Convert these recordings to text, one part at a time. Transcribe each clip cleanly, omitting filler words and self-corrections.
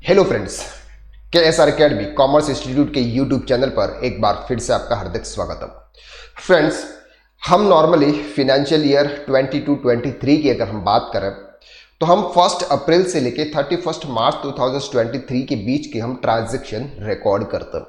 Hello friends, KSR academy commerce institute के YouTube channel पर एक बार फिर से आपका हार्दिक स्वागतम। फ्रेंड्स, हम नॉर्मली फिनेंशियल ईयर 22-23 की अगर हम बात करें तो हम 1 अप्रैल से लेकर 31 मार्च 2023 के बीच के हम ट्रांजैक्शन रिकॉर्ड करते हैं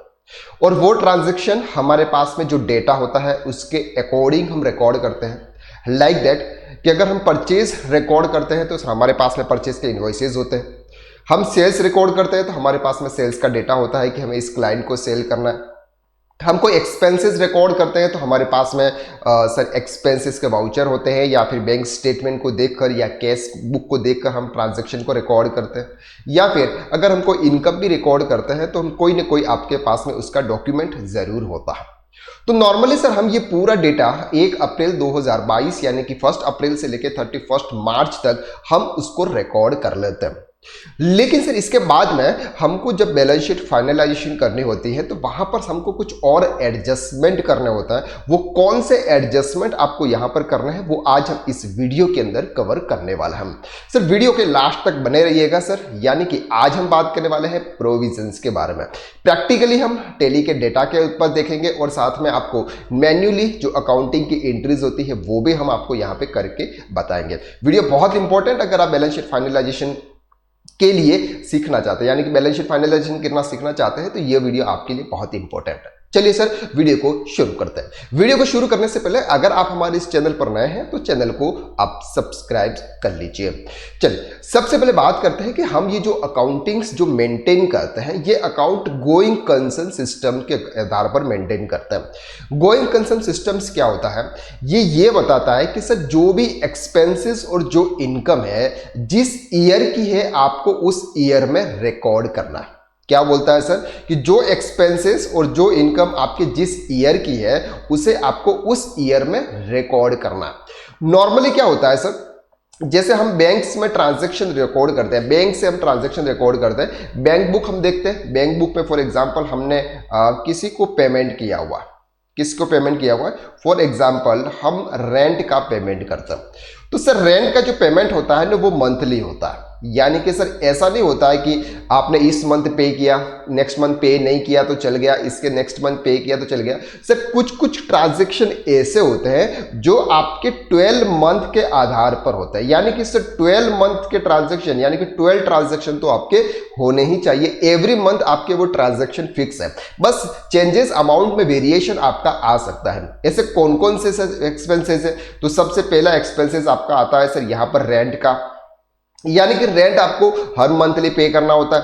और वो ट्रांजैक्शन हमारे पास में जो डेटा होता है उसके अकॉर्डिंग हम रिकॉर्ड करते हैं। लाइक दैट कि अगर हम परचेज रिकॉर्ड करते हैं तो हमारे पास में परचेज के इनवॉइसेज होते हैं। हम सेल्स रिकॉर्ड करते हैं तो हमारे पास में सेल्स का डेटा होता है कि हमें इस क्लाइंट को सेल करना है। हम कोई एक्सपेंसेस रिकॉर्ड करते हैं तो हमारे पास में सर एक्सपेंसेस के वाउचर होते हैं या फिर बैंक स्टेटमेंट को देखकर या कैश बुक को देखकर हम ट्रांजैक्शन को रिकॉर्ड करते हैं, या फिर अगर हम कोई इनकम भी रिकॉर्ड करते हैं तो हम कोई ना कोई आपके पास में उसका डॉक्यूमेंट जरूर होता है। तो नॉर्मली सर हम ये पूरा डेटा 1 अप्रैल 2022 यानी कि 1 अप्रैल से लेकर 31 मार्च तक हम उसको रिकॉर्ड कर लेते हैं। लेकिन सर इसके बाद में हमको जब बैलेंस शीट फाइनलाइजेशन करनी होती है तो वहां पर हमको कुछ और एडजस्टमेंट करना होता है। वो कौन से एडजस्टमेंट आपको यहां पर करना है वो आज हम इस वीडियो के अंदर कवर करने वाला हम। सर वीडियो के लास्ट तक बने रहिएगा सर, यानी कि आज हम बात करने वाले हैं प्रोविजंस के बारे में। प्रैक्टिकली हम टेली के डेटा के ऊपर देखेंगे और साथ में आपको मैन्युअली जो अकाउंटिंग की एंट्रीज होती है वो भी हम आपको यहां पे करके बताएंगे। वीडियो बहुत इंपॉर्टेंट अगर आप बैलेंस शीट फाइनलाइजेशन के लिए सीखना चाहते हैं, यानी कि बैलेंस शीट फाइनलाइजेशन करना सीखना चाहते हैं तो ये वीडियो आपके लिए बहुत इंपॉर्टेंट है। चलिए सर वीडियो को शुरू करते हैं। वीडियो को शुरू करने से पहले अगर आप हमारे इस चैनल पर नए हैं तो चैनल को आप सब्सक्राइब कर लीजिए। चलिए सबसे पहले बात करते हैं कि हम ये जो अकाउंटिंग्स जो मेंटेन करते हैं ये अकाउंट गोइंग कंसर्न सिस्टम के आधार पर मेंटेन करते हैं। गोइंग कंसर्न सिस्टम्स क्या होता है, ये बताता है कि सर जो भी एक्सपेंसेस और जो इनकम है जिस ईयर की है आपको उस ईयर में रिकॉर्ड करना है। क्या बोलता है सर कि जो एक्सपेंसेस और जो इनकम आपके जिस ईयर की है उसे आपको उस ईयर में रिकॉर्ड करना है। नॉर्मली क्या होता है सर, जैसे हम बैंक्स में ट्रांजैक्शन रिकॉर्ड करते हैं, बैंक से हम ट्रांजैक्शन रिकॉर्ड करते हैं, बैंक बुक हम देखते हैं। बैंक बुक में फॉर एग्जांपल हमने किसी को पेमेंट किया हुआ, किसको पेमेंट किया हुआ है, फॉर एग्जांपल हम रेंट का पेमेंट करते हैं। तो सर रेंट का जो पेमेंट होता है ना वो मंथली होता है, यानी कि सर ऐसा नहीं होता है कि आपने इस मंथ पे किया, नेक्स्ट मंथ पे नहीं किया तो चल गया, इसके नेक्स्ट मंथ पे किया तो चल गया। सर कुछ ट्रांजैक्शन ऐसे होते हैं जो आपके 12 मंथ के आधार पर होता है, यानी कि सर 12 मंथ के ट्रांजैक्शन यानी कि 12 ट्रांजैक्शन तो आपके होने ही चाहिए। एवरी मंथ आपके वो ट्रांजैक्शन फिक्स है, बस चेंजेस अमाउंट में वेरिएशन आपका आ सकता है। ऐसे कौन कौन से एक्सपेंसेस है, तो सबसे पहला एक्सपेंसेस आपका आता है सर यहाँ पर रेंट का, यानी कि रेंट आपको हर मंथली पे करना होता है।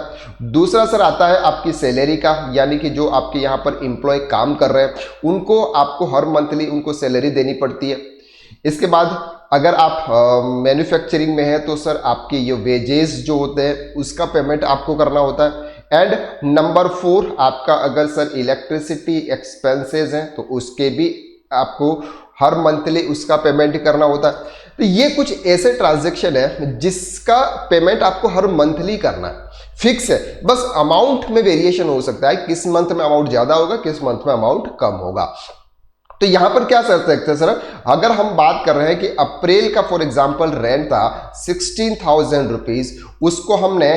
दूसरा सर आता है आपकी सैलरी का, यानी कि जो आपके यहाँ पर एम्प्लॉय काम कर रहे हैं उनको आपको हर मंथली उनको सैलरी देनी पड़ती है। इसके बाद अगर आप मैन्युफैक्चरिंग में है तो सर आपके ये वेजेस जो होते हैं उसका पेमेंट आपको करना होता है। एंड नंबर 4 आपका अगर सर इलेक्ट्रिसिटी एक्सपेंसेस हैं तो उसके भी आपको हर मंथली उसका पेमेंट करना होता है। तो ये कुछ ऐसे ट्रांजैक्शन है जिसका पेमेंट आपको हर मंथली करना है, फिक्स है, बस अमाउंट में वेरिएशन हो सकता है, किस मंथ में अमाउंट ज्यादा होगा किस मंथ में अमाउंट कम होगा। तो यहां पर क्या कर सकते हैं सर, अगर हम बात कर रहे हैं कि अप्रैल का फॉर एग्जांपल रेंट था 16,000 रुपीज, उसको हमने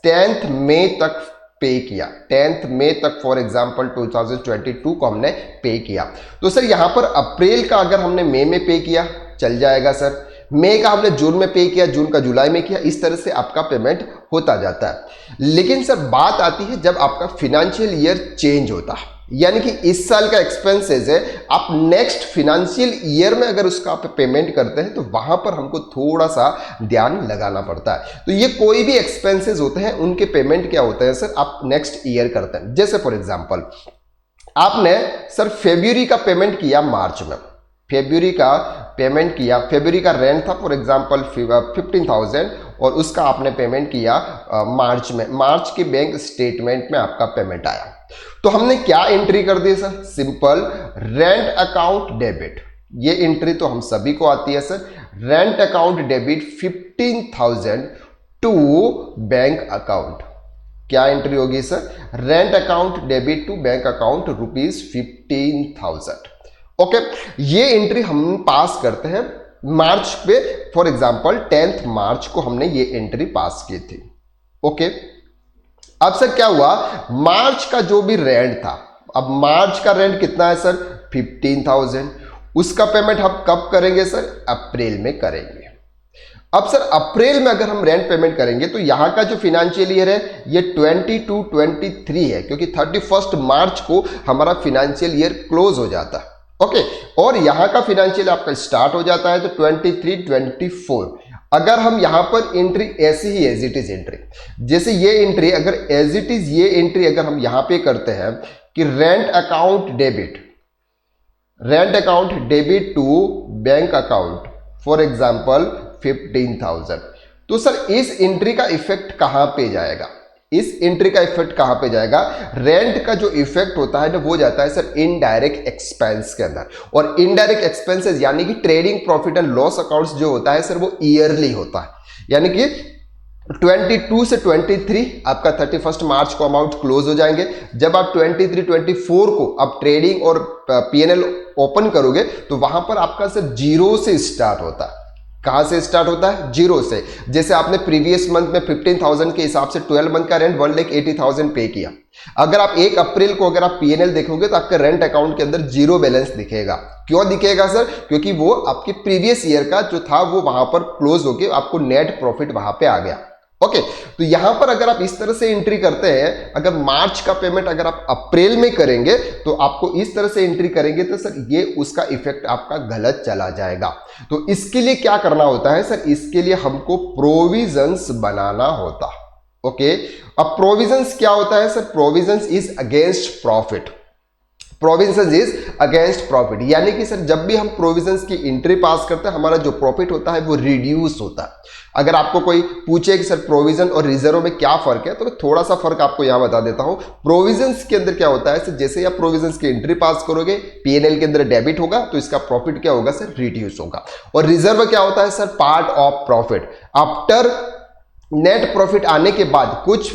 10th मई तक पे किया, 10th मई तक फॉर एग्जांपल 2022 को हमने पे किया। तो सर यहां पर अप्रैल का अगर हमने मई में पे किया चल जाएगा सर, मई का हमने जून में पे किया, जून का जुलाई में किया, इस तरह से आपका पेमेंट होता जाता है। लेकिन सर बात आती है जब आपका फिनेंशियल ईयर चेंज होता है, यानी कि इस साल का एक्सपेंसेस है आप नेक्स्ट फिनेंशियल ईयर में अगर उसका आप पेमेंट करते हैं तो वहां पर हमको थोड़ा सा ध्यान लगाना पड़ता है। तो ये कोई भी एक्सपेंसेस होते हैं उनके पेमेंट क्या होते हैं सर, आप नेक्स्ट ईयर करते हैं। जैसे फॉर एग्जांपल आपने सर फरवरी का पेमेंट किया मार्च में, फरवरी का पेमेंट किया, फरवरी का रेंट था फॉर एग्जांपल 15,000 और उसका आपने पेमेंट किया मार्च में, मार्च के बैंक स्टेटमेंट में आपका पेमेंट आया। तो हमने क्या एंट्री कर दी sir, simple rent account debit, ये एंट्री तो हम सभी को आती है sir, rent account debit 15,000 to bank account. क्या एंट्री होगी sir, rent account debit to bank account ₹15,000। Okay, ये एंट्री हम पास करते हैं मार्च पे, फॉर एग्जांपल 10th मार्च को हमने ये एंट्री पास की थी। ओके, अब सर क्या हुआ, मार्च का जो भी रेंट था, अब मार्च का रेंट कितना है सर 15,000, उसका पेमेंट हम कब करेंगे सर, अप्रैल में करेंगे। अब सर अप्रैल में अगर हम रेंट पेमेंट करेंगे तो यहां का जो फाइनेंशियल ईयर है ये 22-23 है, क्योंकि 31 मार्च को हमारा फाइनेंशियल ईयर क्लोज हो जाता है। ओके, और यहां का फाइनेंशियल आपका स्टार्ट हो जाता है तो 23-24। अगर हम यहां पर एंट्री ऐसी ही एज इट इज एंट्री, जैसे ये एंट्री अगर एज इट इज ये एंट्री अगर हम यहां पे करते हैं कि rent account debit to bank account for example 15,000, तो सर इस एंट्री का इफेक्ट कहां पे जाएगा, इस एंट्री का इफेक्ट कहां पे जाएगा, रेंट का जो इफेक्ट होता है ना वो जाता है सर इनडायरेक्ट एक्सपेंस के अंदर। और इनडायरेक्ट एक्सपेंसेस यानी कि trading profit and loss accounts जो होता है सर वो ईयरली होता है, यानी कि 22 से 23 आपका 31 मार्च को अमाउंट क्लोज हो जाएंगे। जब आप 23-24 को आप ट्रेडिंग और पीएनएल ओपन करोगे तो वहां पर आपका सर जीरो से स्टार्ट होता है। कहां से स्टार्ट होता है, जीरो से। जैसे आपने प्रीवियस मंथ में 15,000 के हिसाब से 12 मंथ का रेंट 1,80,000 पे किया, अगर आप 1 अप्रैल को अगर आप पीएनएल देखोगे तो आपके रेंट अकाउंट के अंदर जीरो बैलेंस दिखेगा। क्यों दिखेगा सर, क्योंकि वो आपके प्रीवियस ईयर का जो था वो वहां पर क्लोज होके आपको नेट प्रॉफिट वहां पे आ गया। ओके, तो यहां पर अगर आप इस तरह से एंट्री करते हैं, अगर मार्च का पेमेंट अगर आप अप्रैल में करेंगे तो आपको इस तरह से एंट्री करेंगे तो सर ये उसका इफेक्ट आपका गलत चला जाएगा। तो इसके लिए क्या करना होता है सर, इसके लिए हमको प्रोविजंस बनाना होता। ओके, अब प्रोविजंस क्या होता है sir, provisions is against profit, provisions is against profit, यानी कि सर जब भी हम प्रोविजंस की एंट्री पास करते हैं हमारा जो प्रॉफिट होता है वो रिड्यूस होता है। अगर आपको कोई पूछे कि सर प्रोविजन और रिजर्व में क्या फर्क है तो मैं थोड़ा सा फर्क आपको यहां बता देता हूं। प्रोविजंस के अंदर क्या होता है सर, जैसे ही आप प्रोविजंस की एंट्री पास करोगे पीएनएल के अंदर डेबिट होगा तो इसका प्रॉफिट क्या होगा सर, रिड्यूस होगा। और रिजर्व क्या होता है sir, part of profit. After net profit आने के बाद कुछ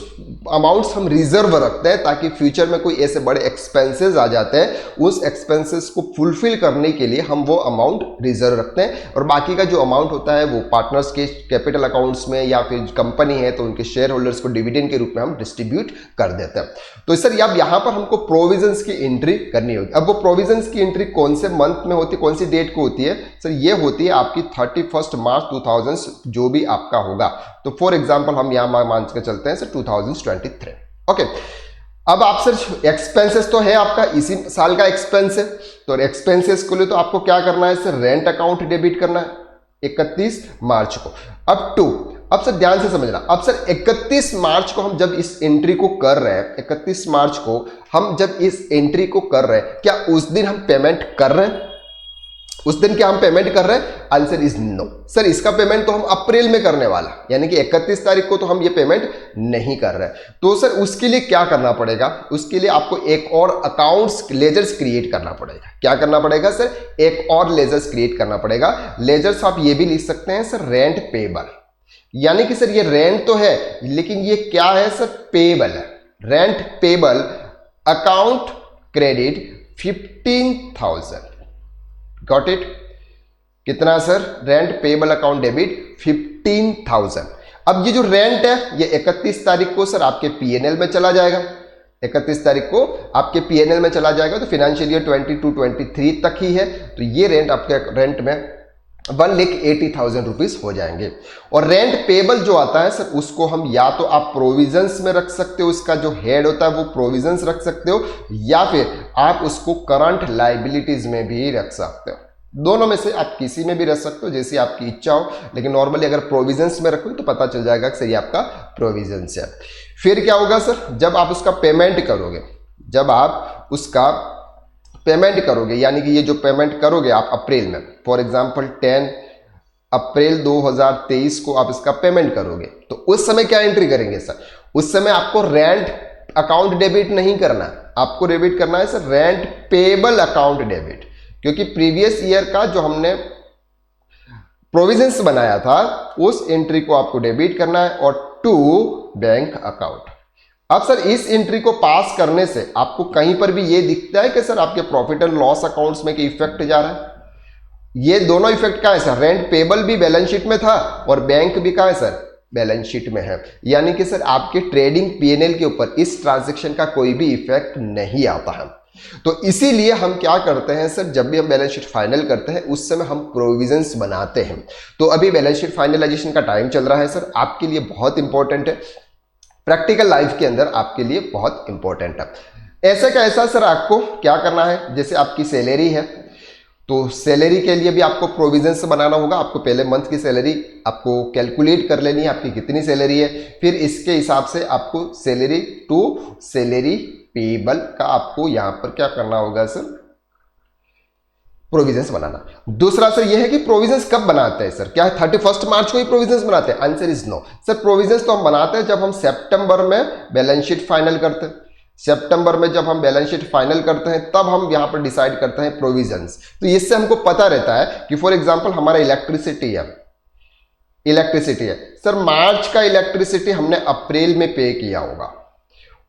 अमाउंट्स हम रिजर्व रखते हैं ताकि फ्यूचर में कोई ऐसे बड़े एक्सपेंसेस आ जाते हैं, उस एक्सपेंसेस को फुलफिल करने के लिए हम वो अमाउंट रिजर्व रखते हैं। और बाकी का जो अमाउंट होता है वो पार्टनर्स के कैपिटल अकाउंट्स में या फिर कंपनी है तो उनके शेयर होल्डर्स को डिविडेंड के रूप में हम डिस्ट्रीब्यूट कर देते हैं। तो सर अब यहां पर हमको प्रोविजंस की एंट्री करनी होगी। अब वो प्रोविजंस की एंट्री कौन से मंथ में होती है, कौन सी डेट को होती है सर, ये होती है आपकी 31 मार्च 2000 जो भी आपका होगा। तो फॉर एग्जाम्पल हम यहां मान के चलते हैं सर 2023। ओके, अब आप सर एक्सपेंसेस तो है आपका इसी साल का एक्सपेंस है, तो एक्सपेंसेस के लिए तो आपको क्या करना है सर, रेंट अकाउंट डेबिट करना है 31 मार्च को। अब सर ध्यान से समझना, अब सर 31 मार्च को हम जब इस एंट्री को कर रहे हैं, 31 मार्च को हम जब इस एंट्री को कर रहे हैं, क्या उस दिन हम पेमेंट कर रहे हैं, उस दिन क्या हम पेमेंट कर रहे हैं, आंसर इज नो। सर इसका पेमेंट तो हम अप्रैल में करने वाला, यानी कि 31 तारीख को तो हम ये पेमेंट नहीं कर रहे हैं। तो सर उसके लिए क्या करना पड़ेगा, उसके लिए आपको एक और अकाउंट्स लेजर्स क्रिएट करना पड़ेगा। क्या करना पड़ेगा सर, एक और लेजर्स क्रिएट करना पड़ेगा। लेजर्स आप ये भी लिख सकते हैं सर रेंट पेबल, यानी कि सर ये रेंट तो है लेकिन ये क्या है सर, पेबल है। Rent payable account credit 15,000, got it, कितना sir, rent payable account debit 15,000। अब ये जो रेंट है ये 31 तारीख को सर आपके पीएनएल में चला जाएगा, 31 तारीख को आपके पीएनएल में चला जाएगा। तो फाइनेंशियल ईयर 22-23 तक ही है, तो ये रेंट आपके रेंट में 1,80,000 रुपीज हो जाएंगे। और रेंट पेबल जो आता है सर उसको हम या तो आप प्रोविजंस में रख सकते हो, उसका जो हेड होता है वो प्रोविजंस रख सकते हो, या फिर आप उसको करंट लाइबिलिटीज में भी रख सकते हो। दोनों में से आप किसी में भी रख सकते हो जैसी आपकी इच्छा हो, लेकिन नॉर्मली अगर प्रोविजंस में रखोगे तो पता चल जाएगा कि सही आपका प्रोविजंस है। फिर क्या होगा सर, जब आप उसका पेमेंट करोगे, जब आप उसका पेमेंट करोगे, यानी कि ये जो पेमेंट करोगे आप अप्रैल में, फॉर एग्जांपल 10 अप्रैल 2023 को आप इसका पेमेंट करोगे, तो उस समय क्या एंट्री करेंगे सर, उस समय आपको रेंट अकाउंट डेबिट नहीं करना है, आपको डेबिट करना है sir rent payable account debit, क्योंकि प्रीवियस ईयर का जो हमने प्रोविजंस बनाया था उस एंट्री को आपको डेबिट करना है और टू बैंक अकाउंट। अब सर इस एंट्री को पास करने से आपको कहीं पर भी ये दिखता है कि सर आपके प्रॉफिट एंड लॉस अकाउंट्स में कि इफेक्ट जा रहा है, ये दोनों इफेक्ट कहां है सर, रेंट पेबल भी बैलेंस शीट में था और बैंक भी कहां है सर, बैलेंस शीट में है, यानी कि सर आपके ट्रेडिंग पीएनएल के ऊपर इस ट्रांजैक्शन का कोई भी इफेक्ट नहीं आता है। तो इसीलिए हम क्या करते हैं सर, जब भी हम बैलेंस शीट फाइनल करते हैं उस समय हम प्रोविजंस बनाते हैं। तो अभी बैलेंस शीट फाइनलाइजेशन का टाइम चल रहा है सर, आपके लिए बहुत इंपॉर्टेंट है, प्रैक्टिकल लाइफ के अंदर आपके लिए बहुत इंपॉर्टेंट है। ऐसा का ऐसा सर आपको क्या करना है, जैसे आपकी सैलरी है तो सैलरी के लिए भी आपको प्रोविजंस बनाना होगा। आपको पहले मंथ की सैलरी आपको कैलकुलेट कर लेनी है, आपकी कितनी सैलरी है, फिर इसके हिसाब से आपको सैलरी टू सैलरी पेबल का आपको यहां पर क्या करना होगा सर, प्रोविजंस बनाना। दूसरा सर यह है कि प्रोविजंस कब बनाते हैं सर, क्या है 31 मार्च को ही प्रोविजंस बनाते हैं? Answer is no sir, provisions तो हम बनाते हैं जब हम सितंबर में बैलेंस शीट फाइनल करते हैं। सितंबर में जब हम बैलेंस शीट फाइनल करते हैं तब हम यहां पर डिसाइड करते हैं प्रोविजंस। तो इससे हमको पता रहता है कि फॉर एग्जांपल हमारा इलेक्ट्रिसिटी है सर, मार्च का इलेक्ट्रिसिटी हमने अप्रैल में पे किया होगा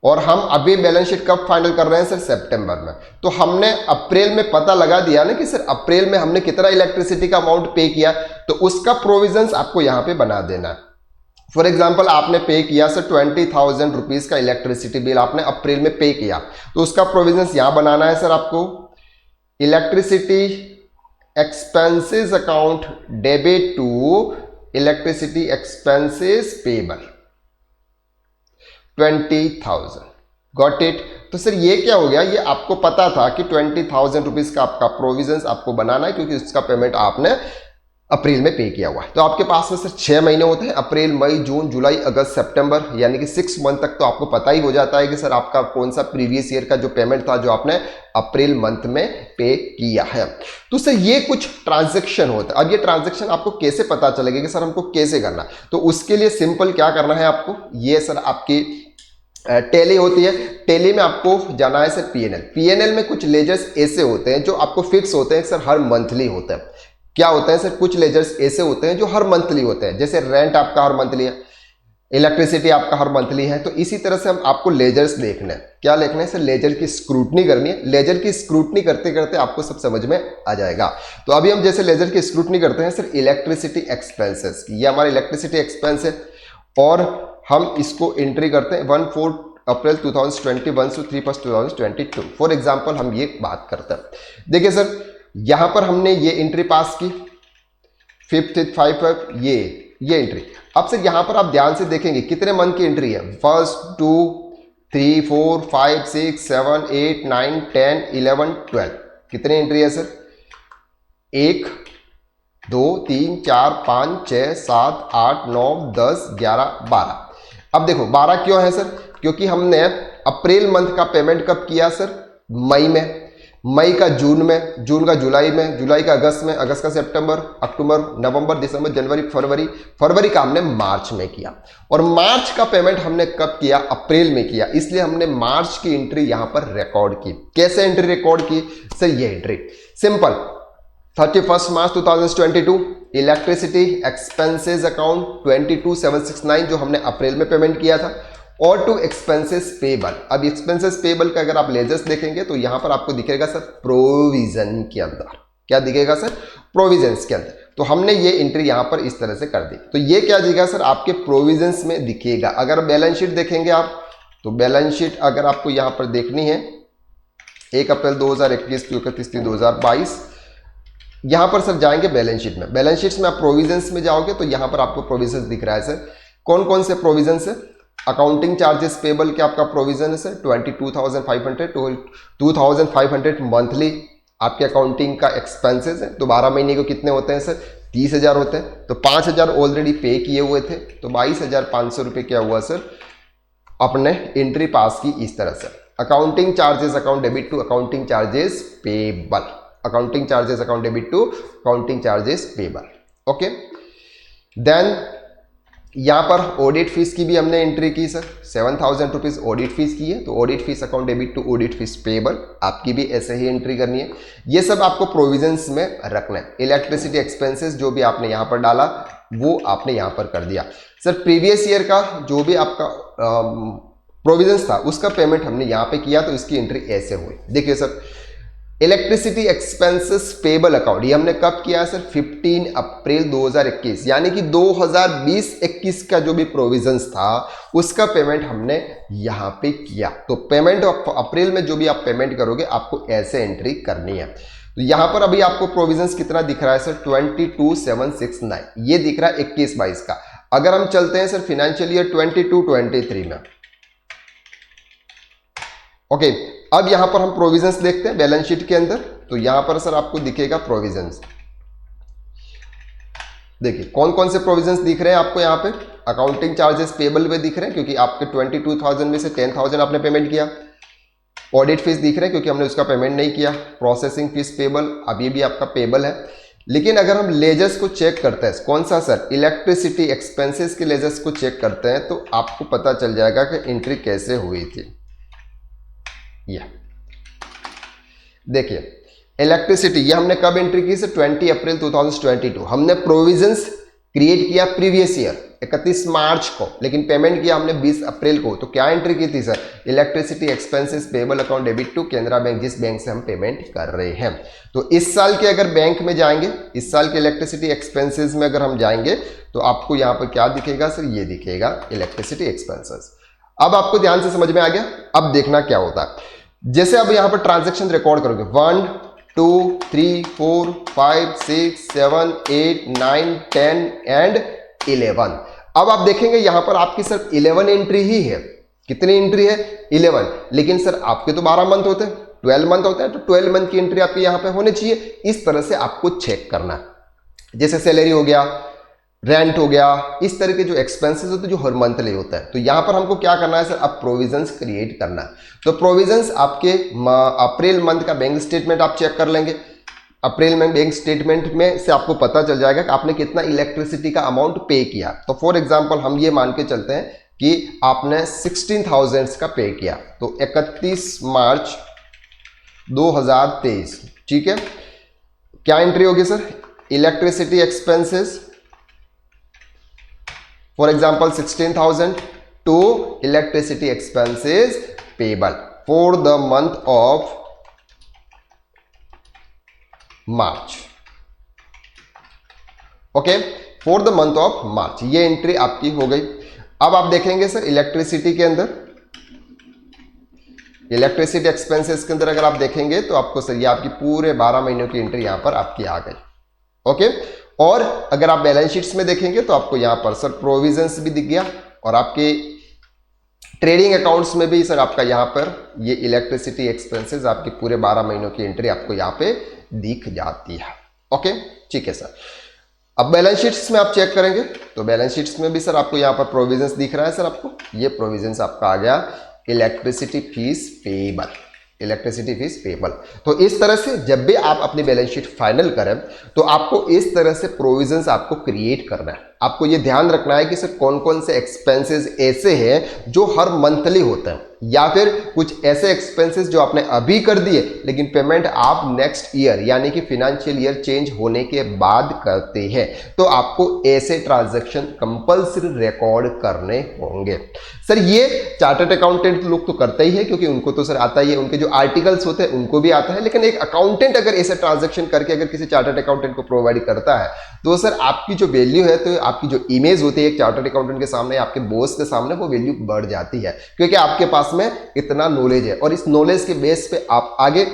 और हम अभी बैलेंस शीट कब फाइनल कर रहे हैं सर, सितंबर में। तो हमने अप्रैल में पता लगा दिया ना कि सर अप्रैल में हमने कितना इलेक्ट्रिसिटी का अमाउंट पे किया, तो उसका प्रोविजंस आपको यहां पे बना देना है। फॉर एग्जाम्पल आपने पे किया सर 20,000 रुपीज का इलेक्ट्रिसिटी बिल आपने अप्रैल में पे किया, तो उसका प्रोविजंस यहां बनाना है सर आपको, electricity expenses account debit to electricity expenses payable 20,000। Got it. तो सर ये क्या हो गया, ये आपको पता था कि 20,000 रुपीज का आपका प्रोविजंस आपको बनाना है क्योंकि उसका पेमेंट आपने अप्रैल में पे किया हुआ है। तो आपके पास में सर 6 महीने होते हैं, अप्रैल मई जून जुलाई अगस्त सितंबर, यानी कि 6 मंथ तक तो आपको पता ही हो जाता है कि सर आपका कौन सा प्रीवियस ईयर का जो पेमेंट था जो आपने अप्रैल मंथ में पे किया है। तो सर ये कुछ ट्रांजैक्शन होता है। अब ये ट्रांजैक्शन आपको कैसे पता चलेगा कि सर हमको कैसे करना, तो उसके लिए सिंपल क्या करना है आपको, ये सर आपकी टैली होती है, टैली में आपको जाना है सर पीएनएल में कुछ लेजर्स ऐसे होते हैं जो आपको फिक्स होते हैं सर, हर मंथली होता है। क्या होता है सर, कुछ लेजर्स ऐसे होते हैं जो हर मंथली होते हैं, जैसे रेंट आपका हर मंथली है, इलेक्ट्रिसिटी आपका हर मंथली है। तो इसी तरह से हम आपको लेजर्स देखने हैं, क्या देखना है सर, लेजर की स्क्रूटनी करनी है। लेजर की स्क्रूटनी करते करते आपको सब समझ में आ जाएगा। तो अभी हम जैसे लेजर की स्क्रूटनी करते हैं सर, इलेक्ट्रिसिटी एक्सपेंसेस, ये हमारा इलेक्ट्रिसिटी एक्सपेंस है और हम इसको एंट्री करते हैं 1 अप्रैल 2021 टू 3/1/2022। फॉर एग्जाम्पल हम ये बात करते हैं, देखिए सर यहां पर हमने ये एंट्री पास की 5/5 ये एंट्री। अब सर यहां पर आप ध्यान से देखेंगे कितने मंथ की एंट्री है, 1 2 3 4 5 6 7 8 9 10 11 12, कितनी एंट्री है सर, 1 2 3 4 5 6 7 8 9 10 11 12। अब देखो 12 क्यों है सर, क्योंकि हमने अप्रैल मंथ का पेमेंट कब किया सर, मई में, मई का जून में, जून का जुलाई में, जुलाई का अगस्त में, अगस्त का सितंबर, अक्टूबर, नवंबर, दिसंबर, जनवरी, फरवरी का हमने मार्च में किया, और मार्च का पेमेंट हमने कब किया, अप्रैल में किया, इसलिए हमने मार्च की एंट्री यहां पर रिकॉर्ड की। कैसे एंट्री रिकॉर्ड की सर, ये एंट्री सिंपल, 31 मार्च 2022 इलेक्ट्रिसिटी एक्सपेंसेस अकाउंट 22,769 जो हमने अप्रैल में पेमेंट किया था, और टू एक्सपेंसेस पेबल। अब एक्सपेंसेस पेबल का अगर आप लेजर्स देखेंगे तो यहां पर आपको दिखेगा सर प्रोविजन के अंदर, क्या दिखेगा सर, प्रोविजंस के अंदर। तो हमने ये एंट्री यहां पर इस तरह से कर दी, तो ये क्या दिखेगा सर, आपके प्रोविजंस में दिखेगा। अगर बैलेंस शीट देखेंगे आप, तो बैलेंस शीट अगर आपको यहां पर देखनी है 1 अप्रैल 2021 to 31/3/2022, यहां पर सर जाएंगे बैलेंस शीट में, बैलेंस शीट में आप प्रोविजंस में जाओगे तो यहां पर आपको प्रोविजंस दिख रहा है सर, कौन कौन से प्रोविजंस है, अकाउंटिंग चार्जेस पेबल के आपका प्रोविजन है सर 22,500 to 2,500 मंथली आपके अकाउंटिंग का एक्सपेंसेस है। तो 12 महीने को कितने होते हैं सर, 30,000 होते हैं, तो 5,000 ऑलरेडी पे किए हुए थे, तो 22,500 रुपये क्या हुआ सर, अपने एंट्री पास की इस तरह से। Accounting charges account debit to accounting charges payable, accounting charges account debit to accounting charges payable. Okay, then यहां पर ऑडिट फीस की भी हमने एंट्री की सर, 7,000 रुपीज ऑडिट फीस की है, तो audit fees account debit to audit fees payable आपकी भी ऐसे ही एंट्री करनी है। ये सब आपको प्रोविजंस में रखना है। इलेक्ट्रिसिटी एक्सपेंसेस जो भी आपने यहां पर डाला वो आपने यहां पर कर दिया सर। प्रीवियस ईयर का जो भी आपका प्रोविजंस था उसका पेमेंट हमने यहां पे किया, तो इसकी एंट्री ऐसे हुई। देखिए sir, electricity expenses payable account, ये हमने कब किया है सर? 15 अप्रैल 2021, यानी कि 2020-21 का जो भी प्रोविजंस था उसका पेमेंट हमने यहां पे किया। तो पेमेंट अप्रैल में जो भी आप पेमेंट करोगे आपको ऐसे एंट्री करनी है। तो यहां पर अभी आपको प्रोविजंस कितना दिख रहा है सर? 22,769, ये दिख रहा है 21-22 का। अगर हम चलते हैं सर फाइनेंशियल ईयर 22-23 में, ओके, अब यहां पर हम प्रोविजंस देखते हैं बैलेंस शीट के अंदर। तो यहां पर सर आपको दिखेगा प्रोविजंस, देखिए कौन कौन से प्रोविजंस दिख रहे हैं आपको यहां पे। अकाउंटिंग चार्जेस पेबल में दिख रहे हैं क्योंकि आपके 22,000 में से 10,000 आपने पेमेंट किया। ऑडिट फीस दिख रहे हैं क्योंकि हमने उसका पेमेंट नहीं किया। प्रोसेसिंग फीस पेबल, अब ये भी आपका पेबल है। लेकिन अगर हम लेजर्स को चेक करते हैं, कौन सा सर? इलेक्ट्रिसिटी एक्सपेंसेस के लेजर्स को चेक करते हैं तो आपको पता चल जाएगा कि एंट्री कैसे हुई थी। यह देखिए इलेक्ट्रिसिटी, ये हमने कब एंट्री की सर? 20 अप्रैल 2022। हमने प्रोविजंस क्रिएट किया प्रीवियस ईयर 31 मार्च को, लेकिन पेमेंट किया हमने 20 अप्रैल को। तो क्या एंट्री की थी sir? Electricity expenses payable account debit to Canara bank, जिस बैंक से हम पेमेंट कर रहे हैं। तो इस साल के अगर बैंक में जाएंगे, इस साल के इलेक्ट्रिसिटी एक्सपेंसेस में अगर हम जाएंगे तो आपको यहां पर क्या दिखेगा सर? ये दिखेगा इलेक्ट्रिसिटी एक्सपेंसेस। अब आपको ध्यान से समझ में आ गया। अब देखना क्या होता है। जैसे अब यहां पर ट्रांजैक्शन रिकॉर्ड करोगे 1 2 3 4 5 6 7 8 9 10 एंड 11। अब आप देखेंगे यहां पर आपकी सिर्फ 11 एंट्री ही है। कितनी एंट्री है? 11। लेकिन सर आपके तो 12 मंथ होते हैं, 12 मंथ होते हैं, तो 12 मंथ की एंट्री आपके यहां पे होनी चाहिए। इस तरह से आपको चेक करना है। जैसे सैलरी हो गया, रेंट हो गया, इस तरह के जो एक्सपेंसेस होते हैं जो हर मंथली होता है। तो यहां पर हमको क्या करना है सर? अब प्रोविजंस क्रिएट करना है। तो प्रोविजंस आपके अप्रैल मंथ का बैंक स्टेटमेंट आप चेक कर लेंगे। अप्रैल में बैंक स्टेटमेंट में से आपको पता चल जाएगा कि आपने कितना इलेक्ट्रिसिटी का अमाउंट पे किया। तो फॉर एग्जांपल हम ये मान के चलते हैं कि आपने 16,000 का पे किया, तो 31 मार्च 2023, ठीक है। क्या एंट्री होगी sir? Electricity expenses for example 16,000 to electricity expenses payable for the month of March, okay, for the month of March. ये एंट्री आपकी हो गई। अब आप देखेंगे सर इलेक्ट्रिसिटी के अंदर, इलेक्ट्रिसिटी एक्सपेंसेस के अंदर अगर आप देखेंगे तो आपको सर ये आपकी पूरे 12 महीनों की एंट्री यहां पर आपकी आ गई, ओके। और अगर आप बैलेंस शीट्स में देखेंगे तो आपको यहां पर सर प्रोविजंस भी दिख गया, और आपके ट्रेडिंग अकाउंट्स में भी सर आपका यहां पर ये इलेक्ट्रिसिटी एक्सपेंसेस आपके पूरे 12 महीनों की एंट्री आपको यहां पे दिख जाती है, ओके, ठीक है सर। अब बैलेंस शीट्स में आप चेक करेंगे तो बैलेंस शीट्स में भी सर आपको यहां पर प्रोविजंस दिख रहा है। सर आपको ये प्रोविजंस आपका आ गया electricity fees payable, electricity fees payable. तो इस तरह से जब भी आप अपनी बैलेंस शीट फाइनल करें तो आपको इस तरह से प्रोविजंस आपको क्रिएट करना है। आपको ये ध्यान रखना है कि सर कौन कौन से एक्सपेंसेस ऐसे हैं जो हर मंथली होते हैं, या फिर कुछ ऐसे एक्सपेंसेस जो आपने अभी कर दिए लेकिन पेमेंट आप नेक्स्ट ईयर यानी कि फाइनेंशियल ईयर चेंज होने के बाद करते हैं। तो आपको ऐसे ट्रांजैक्शन कंपल्सरी रिकॉर्ड करने होंगे। सर ये चार्टर्ड अकाउंटेंट लोग तो करते ही है क्योंकि उनको तो सर आता ही है, उनके जो आर्टिकल्स होते हैं उनको भी आता है। लेकिन एक अकाउंटेंट अगर ऐसे ट्रांजैक्शन करके अगर किसी चार्टर्ड अकाउंटेंट को प्रोवाइड करता है तो सर आपकी जो वैल्यू है, तो आपकी जो इमेज होती है एक चार्टर्ड अकाउंटेंट के सामने, आपके बॉस के सामने, वो वैल्यू बढ़ जाती है क्योंकि आपके पास में इतना नॉलेज है। और इस नॉलेज के बेस पे आप आगे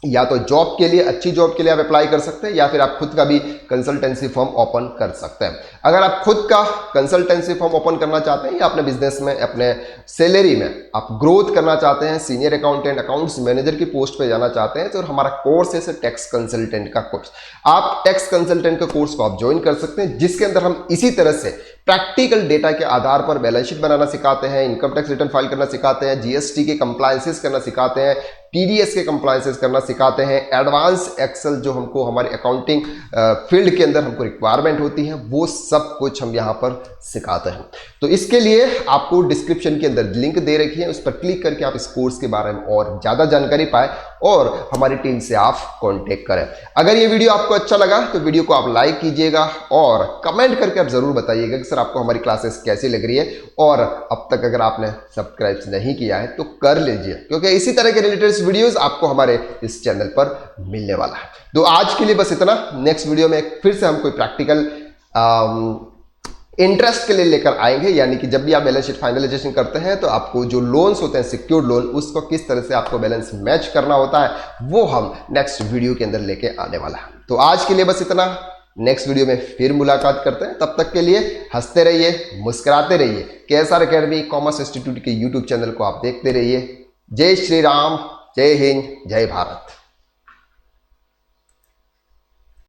या तो जॉब के लिए, अच्छी जॉब के लिए आप अप्लाई कर सकते हैं, या फिर आप खुद का भी कंसल्टेंसी फर्म ओपन कर सकते हैं। अगर आप खुद का कंसल्टेंसी फर्म ओपन करना चाहते हैं या अपने बिजनेस में, अपने सैलरी में आप ग्रोथ करना चाहते हैं, सीनियर अकाउंटेंट, अकाउंट्स मैनेजर की पोस्ट पे जाना चाहते हैं, तो हमारा कोर्स है सर टैक्स कंसल्टेंट का कोर्स। आप टैक्स कंसल्टेंट का कोर्स को आप ज्वाइन कर सकते हैं, जिसके अंदर हम इसी तरह से प्रैक्टिकल डेटा के आधार पर बैलेंस शीट बनाना सिखाते हैं, इनकम टैक्स रिटर्न फाइल करना सिखाते हैं, जीएसटी के कंप्लायंसेस करना सिखाते हैं, टीडीएस के कंप्लायंसेस करना सिखाते हैं, एडवांस एक्सेल जो हमको हमारे अकाउंटिंग फील्ड के अंदर हमको रिक्वायरमेंट होती है वो सब कुछ हम यहाँ पर सिखाते हैं। तो इसके लिए आपको डिस्क्रिप्शन के अंदर लिंक दे रखी है, उस पर क्लिक करके आप इस कोर्स के बारे में और ज़्यादा जानकारी पाए और हमारी टीम से आप कांटेक्ट करें। अगर ये वीडियो आपको अच्छा लगा तो वीडियो को आप लाइक कीजिएगा और कमेंट करके आप जरूर बताइएगा कि सर आपको हमारी क्लासेस कैसी लग रही है, और अब तक अगर आपने सब्सक्राइब नहीं किया है तो कर लीजिए, क्योंकि इसी तरह के रिलेटेड वीडियोस आपको हमारे इस चैनल पर मिलने वाला है। तो आज के लिए बस इतना। नेक्स्ट वीडियो में फिर से हम कोई प्रैक्टिकल इंटरेस्ट के लिए लेकर आएंगे, यानी कि जब भी आप बैलेंस शीट फाइनलाइजेशन करते हैं तो आपको जो लोन्स होते हैं सिक्योर्ड लोन, उसको किस तरह से आपको बैलेंस मैच करना होता है वो हम नेक्स्ट वीडियो के अंदर लेके आने वाला है। तो आज के लिए बस इतना। नेक्स्ट वीडियो में फिर मुलाकात करते हैं, तब तक के लिए हंसते रहिए, मुस्कुराते रहिए। KSR एकेडमी कॉमर्स इंस्टीट्यूट के यूट्यूब चैनल को आप देखते रहिए। जय श्री राम, जय हिंद, जय भारत।